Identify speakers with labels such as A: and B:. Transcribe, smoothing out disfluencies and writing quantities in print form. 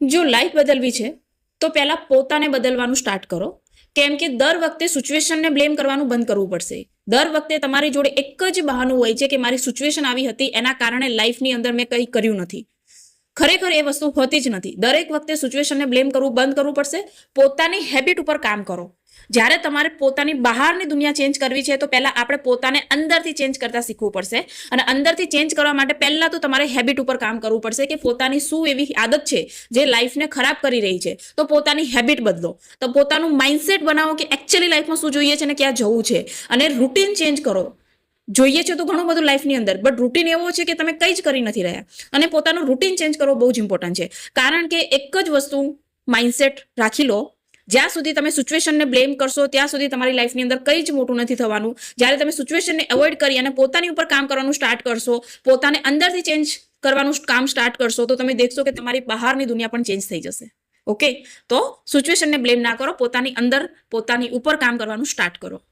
A: જો લાઈફ બદલવી છે તો પહેલા પોતાને બદલવાનું સ્ટાર્ટ કરો. કેમ કે દર વખતે સિચ્યુએશનને બ્લેમ કરવાનું બંધ કરવું પડશે. દર વખતે તમારી જોડે એક જ બહાનું હોય છે કે મારી સિચ્યુએશન આવી હતી, એના કારણે લાઈફની અંદર મેં કંઈ કર્યું નથી. ખરેખર એ વસ્તુ હોતી જ નથી. દરેક વખતે સિચ્યુએશનને બ્લેમ કરવું બંધ કરવું પડશે. પોતાની હેબિટ ઉપર કામ કરો. જ્યારે તમારે પોતાની બહારની દુનિયા ચેન્જ કરવી છે તો પહેલા આપણે પોતાને અંદરથી ચેન્જ કરતા શીખવું પડશે. અને અંદરથી ચેન્જ કરવા માટે પહેલા તો તમારે હેબિટ ઉપર કામ કરવું પડશે કે પોતાની શું એવી આદત છે જે લાઈફને ખરાબ કરી રહી છે. તો પોતાની હેબિટ બદલો. તો પોતાનું માઇન્ડસેટ બનાવો કે એકચ્યુઅલી લાઈફમાં શું જોઈએ છે અને ક્યાં જવું છે. અને રૂટીન ચેન્જ કરો. જોઈએ છે તો ઘણું બધું લાઈફની અંદર, બટ રૂટીન એવો છે કે તમે કંઈ જ કરી નથી રહ્યા. અને પોતાનું રૂટીન ચેન્જ કરવો બહુ જ ઇમ્પોર્ટન્ટ છે. કારણ કે એક જ વસ્તુ માઇન્ડસેટ રાખી લો, જ્યાં સુધી તમે સિચ્યુએશનને બ્લેમ કરશો ત્યાં સુધી તમારી લાઈફની અંદર કંઈ જ મોટું નથી થવાનું. જ્યારે તમે સિચ્યુએશનને એવોઇડ કરી અને પોતાની ઉપર કામ કરવાનું સ્ટાર્ટ કરશો, પોતાને અંદરથી ચેન્જ કરવાનું કામ સ્ટાર્ટ કરશો, તો તમે દેખશો કે તમારી બહારની દુનિયા પણ ચેન્જ થઈ જશે. ઓકે, તો સિચ્યુએશનને બ્લેમ ના કરો, પોતાની અંદર પોતાની ઉપર કામ કરવાનું સ્ટાર્ટ કરો.